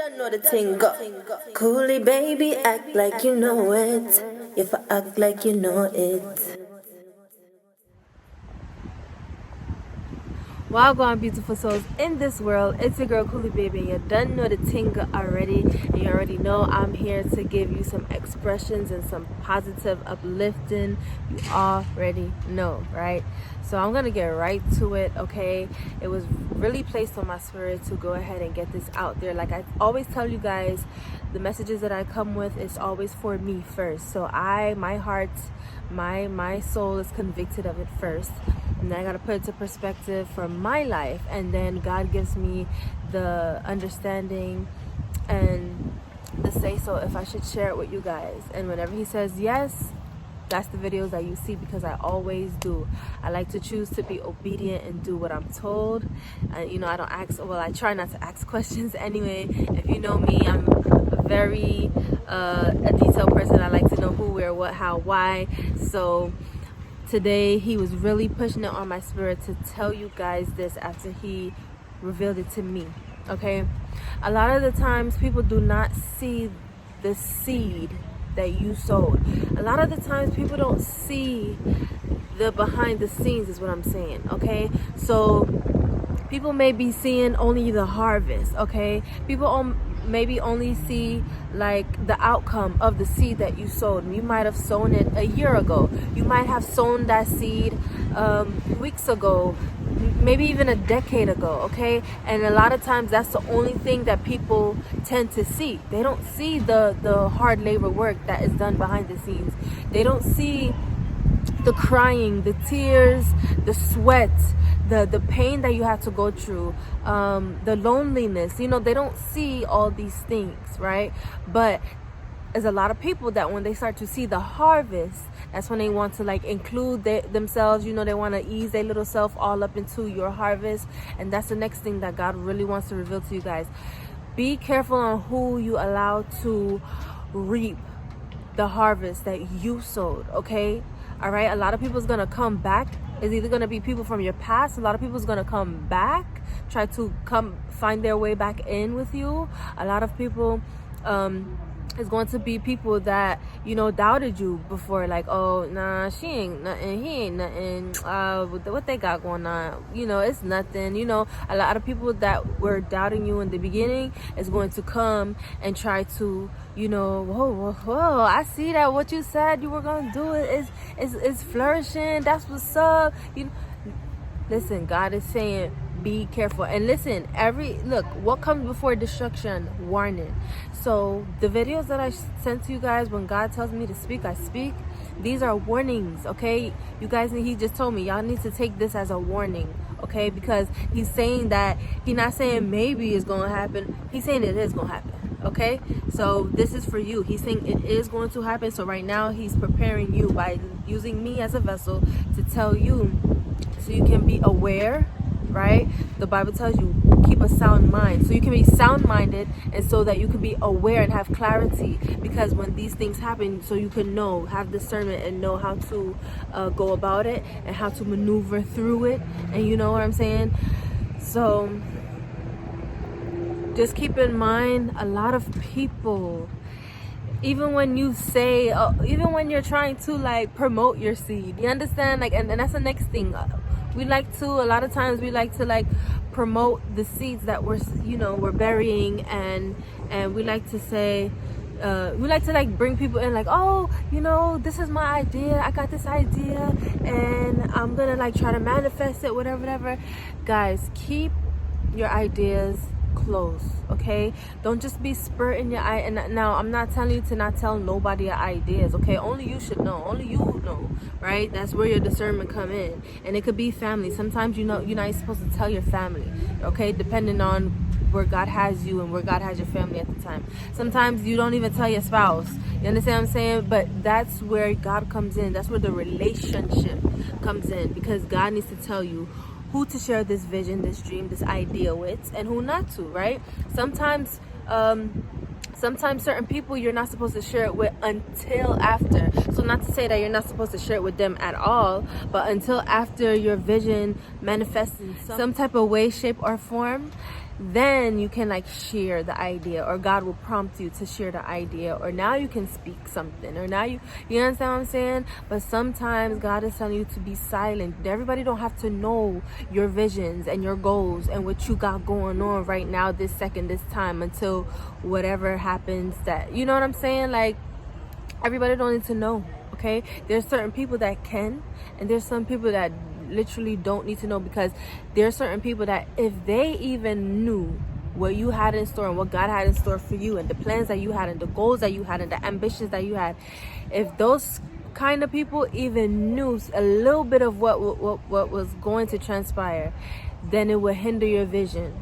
don't know the thing go. CoolieBabii, act like you know it. If I act like you know it. Wagwan beautiful souls in this world, it's your girl CoolieBabii, and you done know the thing already, and you already know I'm here to give you some expressions and some positive uplifting. You already know, right? So I'm gonna get right to it, okay? It was really placed on my spirit to go ahead and get this out there. Like I always tell you guys, the messages that I come with is always for me first. So my heart, my soul is convicted of it first, and then I gotta put it to perspective for my life, and then God gives me the understanding and the say so if I should share it with you guys. And whenever he says yes, that's the videos that you see, because I always do. I like to choose to be obedient and do what I'm told. And you know, I don't ask, well, I try not to ask questions anyway. If you know me, I'm very a detailed person. I like to know who, where, what, how, why. So today he was really pushing it on my spirit to tell you guys this after he revealed it to me. Okay, a lot of the times people do not see the seed that you sowed. A lot of the times people don't see the behind the scenes, is what I'm saying. Okay, so people may be seeing only the harvest. Okay, people maybe only see like the outcome of the seed that you sowed. You might have sown it a year ago, you might have sown that seed weeks ago, maybe even a decade ago. Okay, and a lot of times that's the only thing that people tend to see. They don't see the hard labor work that is done behind the scenes. They don't see the crying, the tears, the sweat, the pain that you have to go through, the loneliness. You know, they don't see all these things, right? But there's a lot of people that when they start to see the harvest, that's when they want to like include themselves. You know, they want to ease their little self all up into your harvest. And that's the next thing that God really wants to reveal to you guys. Be careful on who you allow to reap the harvest that you sowed. Okay, all right? A lot of people is going to come back. It's either going to be people from your past. A lot of people is going to come back, try to come find their way back in with you. A lot of people is going to be people that, you know, doubted you before, like, oh, nah, she ain't nothing, he ain't nothing, what they got going on, you know, it's nothing. You know, a lot of people that were doubting you in the beginning is going to come and try to, you know, whoa, I see that what you said you were gonna do is flourishing, that's what's up. You know, listen, God is saying be careful. And listen, look, what comes before destruction? Warning. So the videos that I sent to you guys, when God tells me to speak, I speak. These are warnings, okay? You guys, he just told me y'all need to take this as a warning, okay? Because he's saying that, he's not saying maybe it's gonna happen, he's saying it is gonna happen. Okay, so this is for you. He's saying it is going to happen. So right now he's preparing you by using me as a vessel to tell you, so you can be aware, right? The Bible tells you keep a sound mind, so you can be sound-minded, and so that you can be aware and have clarity, because when these things happen, so you can know, have discernment, and know how to go about it and how to maneuver through it. And you know what I'm saying? So just keep in mind, a lot of people, even when you say, even when you're trying to like promote your seed, you understand? Like, and that's the next thing. We like to, a lot of times we like to like promote the seeds that we're, you know, we're burying, and we like to say, we like to like bring people in, like, oh, you know, this is my idea, I got this idea, and I'm gonna like try to manifest it, whatever. Guys, keep your ideas close, okay? Don't just be spurting your eye. And now I'm not telling you to not tell nobody your ideas, okay? Only you should know, only you know, right? That's where your discernment come in. And it could be family. Sometimes, you know, you're not supposed to tell your family, okay? Depending on where God has you and where God has your family at the time. Sometimes you don't even tell your spouse, you understand what I'm saying? But that's where God comes in. That's where the relationship comes in, because God needs to tell you who to share this vision, this dream, this idea with, and who not to, right? Sometimes certain people you're not supposed to share it with until after. So not to say that you're not supposed to share it with them at all, but until after your vision manifests in some type of way, shape, or form, then you can like share the idea, or God will prompt you to share the idea, or now you can speak something, or now you understand what I'm saying? But sometimes God is telling you to be silent. Everybody don't have to know your visions and your goals and what you got going on right now, this second, this time, until whatever happens. That, you know what I'm saying? Like, everybody don't need to know. Okay, there's certain people that can, and there's some people that literally don't need to know, because there are certain people that if they even knew what you had in store and what God had in store for you, and the plans that you had and the goals that you had and the ambitions that you had, if those kind of people even knew a little bit of what was going to transpire, then it would hinder your vision.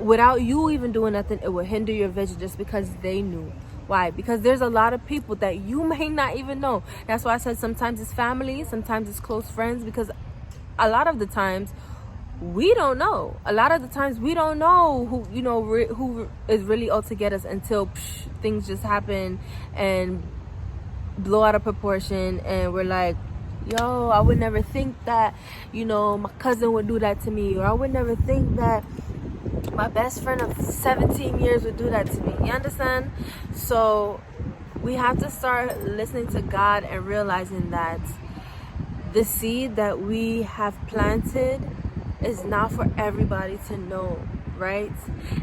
Without you even doing nothing, it would hinder your vision, just because they knew. Why? Because there's a lot of people that you may not even know. That's why I said sometimes it's family, sometimes it's close friends, because a lot of the times we don't know. A lot of the times we don't know who, you know, who is really out to get us until things just happen and blow out of proportion, and we're like, yo, I would never think that, you know, my cousin would do that to me, or I would never think that my best friend of 17 years would do that to me. You understand? So we have to start listening to God and realizing that the seed that we have planted is not for everybody to know, right?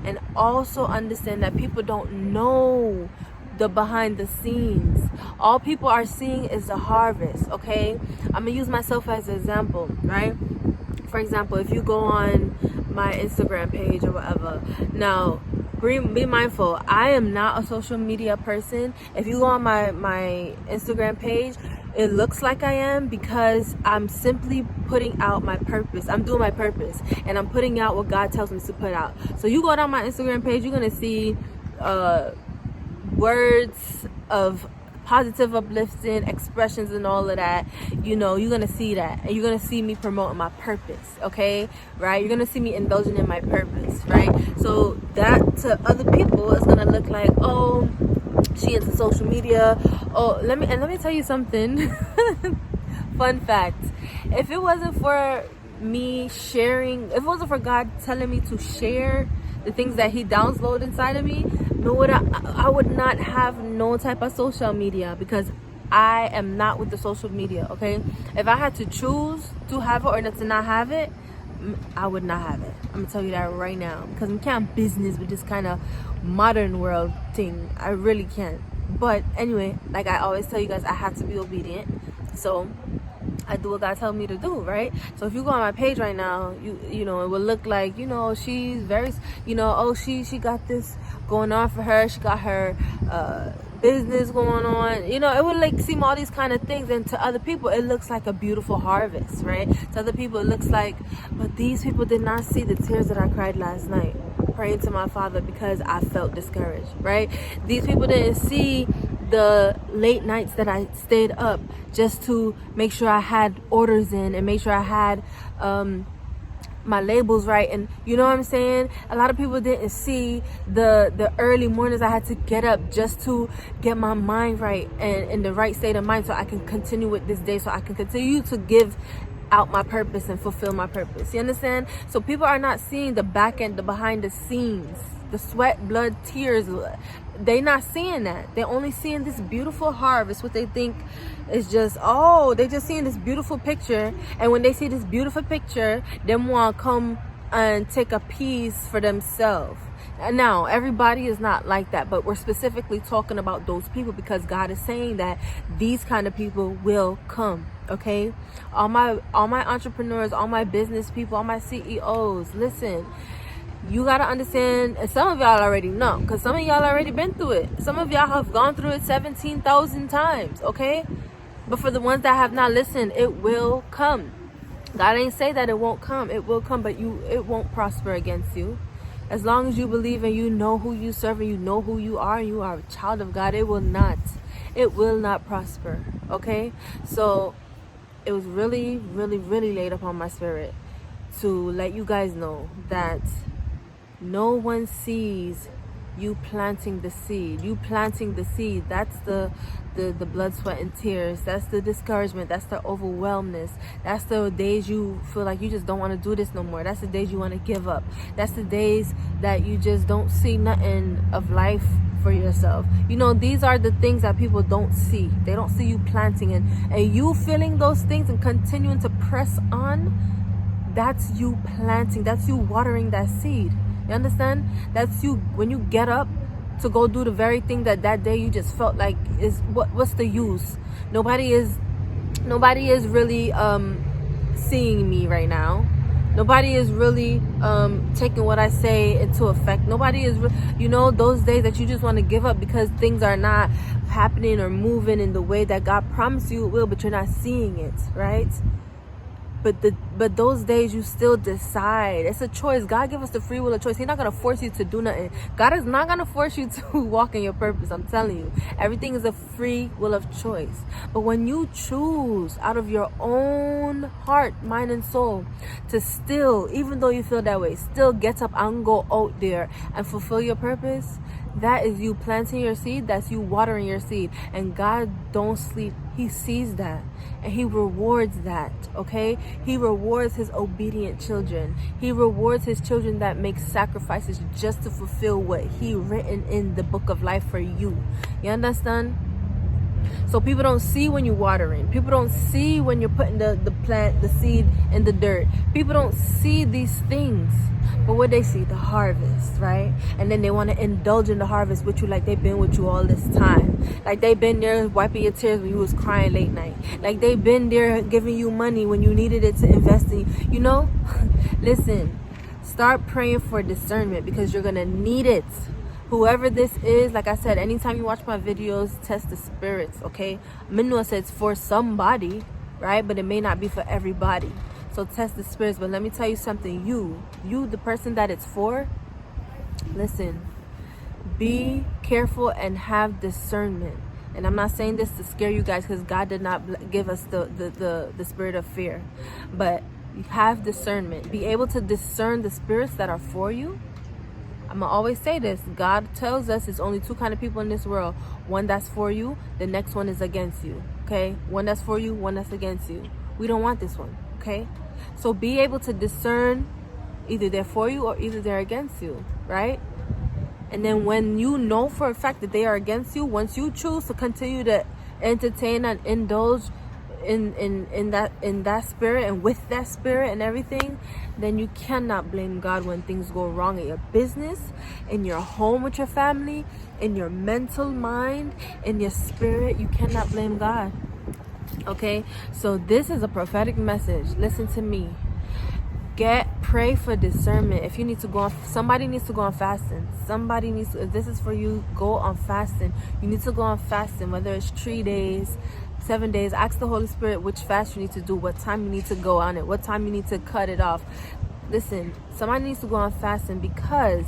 And also understand that people don't know the behind the scenes. All people are seeing is the harvest, okay? I'm gonna use myself as an example, right? For example, if you go on my Instagram page or whatever, now be mindful, I am not a social media person. If you go on my Instagram page, it looks like I am, because I'm simply putting out my purpose. I'm doing my purpose, and I'm putting out what God tells me to put out. So you go down my Instagram page, you're gonna see words of positive, uplifting expressions and all of that. You know, you're gonna see that, and you're gonna see me promoting my purpose, okay? Right? You're gonna see me indulging in my purpose, right? So that to other people is gonna look like, oh, she into social media. Oh, let me tell you something. Fun fact: if it wasn't for me sharing, if it wasn't for God telling me to share the things that He downloaded inside of me, I would not have no type of social media, because I am not with the social media, okay? If I had to choose to have it or to not have it, I would not have it. I'm gonna tell you that right now, because we can't business with this kind of modern world thing. I really can't. But anyway, like I always tell you guys, I have to be obedient. So I do what God tells me to do, right? So if you go on my page right now, you know, it will look like, you know, she's very, you know, oh, she got this going on for her. She got her business going on. You know, it would like seem all these kind of things, and to other people it looks like a beautiful harvest, right? To other people it looks like, but these people did not see the tears that I cried last night praying to my Father because I felt discouraged, right? These people didn't see the late nights that I stayed up just to make sure I had orders in and make sure I had my labels right. And you know what I'm saying? A lot of people didn't see the early mornings I had to get up just to get my mind right and in the right state of mind, so I can continue with this day, so I can continue to give out my purpose and fulfill my purpose. You understand? So people are not seeing the back end, the behind the scenes, the sweat, blood, tears. They not seeing that. They're only seeing this beautiful harvest. What they think is just, oh, they just seeing this beautiful picture. And when they see this beautiful picture, they want to come and take a piece for themselves. And now, everybody is not like that, but we're specifically talking about those people because God is saying that these kind of people will come. Okay, all my entrepreneurs, all my business people, all my CEOs, listen. You got to understand, and some of y'all already know, because some of y'all already been through it. Some of y'all have gone through it 17,000 times, okay? But for the ones that have not listened, it will come. God ain't say that it won't come. It will come, but it won't prosper against you. As long as you believe and you know who you serve and you know who you are and you are a child of God, it will not prosper, okay? So it was really, really, really laid upon my spirit to let you guys know that no one sees you planting the seed. You planting the seed. That's the blood, sweat, and tears. That's the discouragement. That's the overwhelmness. That's the days you feel like you just don't want to do this no more. That's the days you want to give up. That's the days that you just don't see nothing of life for yourself. You know, these are the things that people don't see. They don't see you planting, and you feeling those things and continuing to press on. That's you planting. That's you watering that seed. You understand? That's you when you get up to go do the very thing that day you just felt like is what's the use? Nobody is really seeing me right now. Nobody is really taking what I say into effect. Nobody is, you know, those days that you just want to give up because things are not happening or moving in the way that God promised you it will, but you're not seeing it, right? But those days you still decide. It's a choice. God give us the free will of choice. He's not going to force you to do nothing. God is not going to force you to walk in your purpose. I'm telling you. Everything is a free will of choice. But when you choose out of your own heart, mind, and soul to still, even though you feel that way, still get up and go out there and fulfill your purpose, that is you planting your seed. That's you watering your seed. And God don't sleep. He sees that. And he rewards that, okay? He rewards his obedient children. He rewards his children that make sacrifices just to fulfill what he written in the book of life for you. You understand? So people don't see when you're watering. People don't see when you're putting the seed in the dirt. People don't see these things. But what they see, the harvest, right? And then they want to indulge in the harvest with you like they've been with you all this time. Like they've been there wiping your tears when you was crying late night. Like they've been there giving you money when you needed it to invest in you. You know? Listen, start praying for discernment because you're going to need it. Whoever this is, like I said, anytime you watch my videos, test the spirits, okay? Minnow says for somebody, right? But it may not be for everybody. So test the spirits. But let me tell you something. You, the person that it's for, listen, be careful and have discernment. And I'm not saying this to scare you guys because God did not give us the spirit of fear. But have discernment. Be able to discern the spirits that are for you. I'm going to always say this. God tells us there's only two kind of people in this world. One that's for you. The next one is against you. Okay? One that's for you. One that's against you. We don't want this one. Okay? So be able to discern either they're for you or either they're against you. Right? And then when you know for a fact that they are against you, once you choose to continue to entertain and indulge in that spirit and with that spirit and everything, then you cannot blame God when things go wrong in your business, in your home with your family, in your mental mind, in your spirit. You cannot blame God. Okay? So this is a prophetic message. Listen to me. Pray for discernment. If you need to go on, somebody needs to go on fasting. Somebody needs to, if this is for you, go on fasting. You need to go on fasting, whether it's 3 days, 7 days. Ask the Holy Spirit which fast you need to do, what time you need to go on it, what time you need to cut it off. Listen, somebody needs to go on fasting because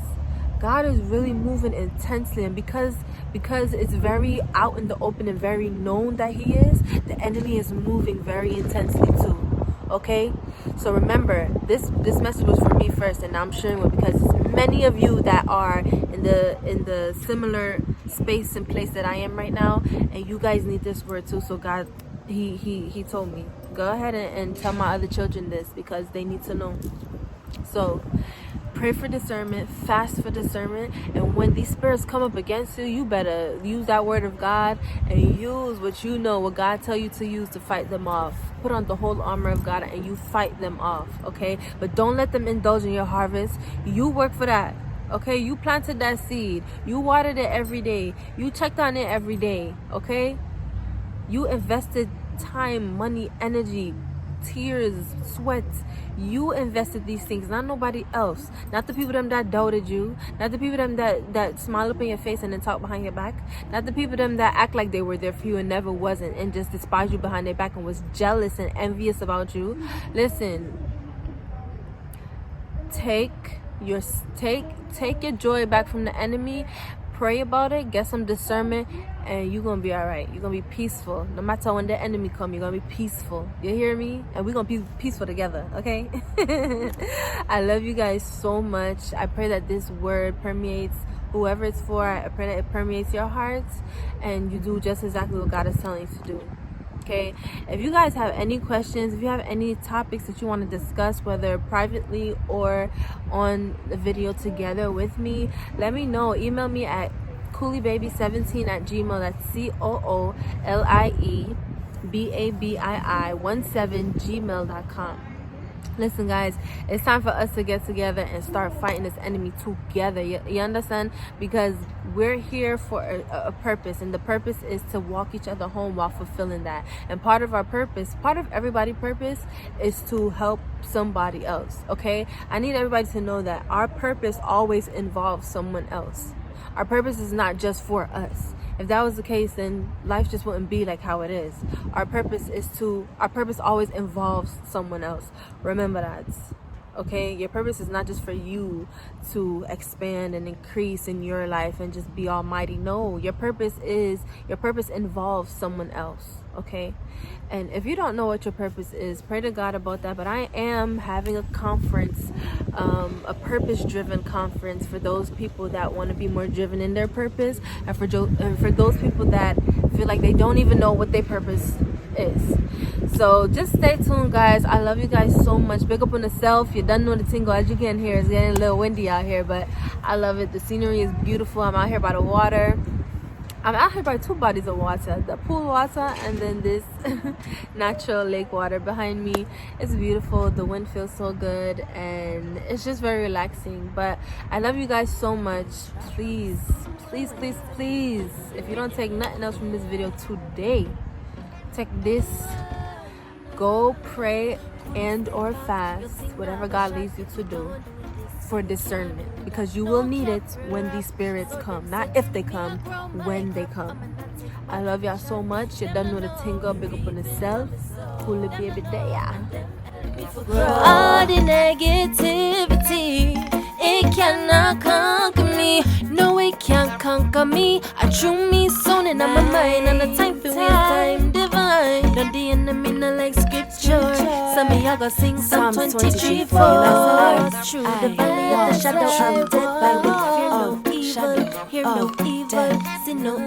God is really moving intensely, and because it's very out in the open and very known that he is, the enemy is moving very intensely too. Okay, so remember, this message was for me first, and I'm sharing it because many of you that are in the similar space and place that I am right now, and you guys need this word too. So God, he told me, go ahead and tell my other children this because they need to know. So pray for discernment, fast for discernment, and when these spirits come up against you, you better use that word of God and use what you know, what God tell you to use to fight them off. Put on the whole armor of God and you fight them off, okay? But don't let them indulge in your harvest. You work for that, okay? You planted that seed. You watered it every day. You checked on it every day, okay? You invested time, money, energy, tears, sweat. You invested these things, not nobody else. Not the people them that doubted you, not the people them that smile up in your face and then talk behind your back, not the people them that act like they were there for you and never wasn't and just despised you behind their back and was jealous and envious about you. Listen, take your joy back from the enemy. Pray about it, get some discernment, and you're gonna be all right. You're gonna be peaceful. No matter when the enemy come, you're gonna be peaceful. You hear me? And we're gonna be peaceful together, okay? I love you guys so much. I pray that this word permeates whoever it's for, I pray that it permeates your hearts and you do just exactly what God is telling you to do. Okay, if you guys have any questions, if you have any topics that you want to discuss, whether privately or on the video together with me, let me know. Email me at CoolieBabii17@gmail. That's CoolieBabii17gmail.com. Listen, guys, it's time for us to get together and start fighting this enemy together. You understand? Because we're here for a purpose, and the purpose is to walk each other home while fulfilling that. And part of our purpose, part of everybody's purpose, is to help somebody else. Okay, I need everybody to know that our purpose always involves someone else. Our purpose is not just for us. If that was the case, then life just wouldn't be like how it is. Our purpose always involves someone else. Remember that. Okay, your purpose is not just for you to expand and increase in your life and just be almighty. No, your purpose involves someone else. Okay, and if you don't know what your purpose is, pray to God about that. But I am having a conference, a purpose-driven conference for those people that want to be more driven in their purpose, and for those people that feel like they don't even know what their purpose is. So just stay tuned, guys. I love you guys so much. Big up on yourself. You done know the tingle. As you can hear, it's getting a little windy out here, but I love it. The scenery is beautiful. I'm out here by the water. I'm out here by two bodies of water, the pool water and then this natural lake water behind me. It's beautiful. The wind feels so good and it's just very relaxing. But I love you guys so much. Please, please, please, please, if you don't take nothing else from this video today, take this. Go pray and or fast, whatever God leads you to do, for discernment, because you will need it when these spirits come. Not if they come, when they come. I love y'all so much. You done know the tingle. Big up on yourself. CoolieBabii there. All the negativity, it cannot conquer me. No, it can't conquer me. I drew me soon in my mind, and the time for waste time divine. Don't the enemy not like scripture. Some of y'all go sing Psalm 23:4. Through the valley of the shadow of death, I will fear no evil, hear no evil, see no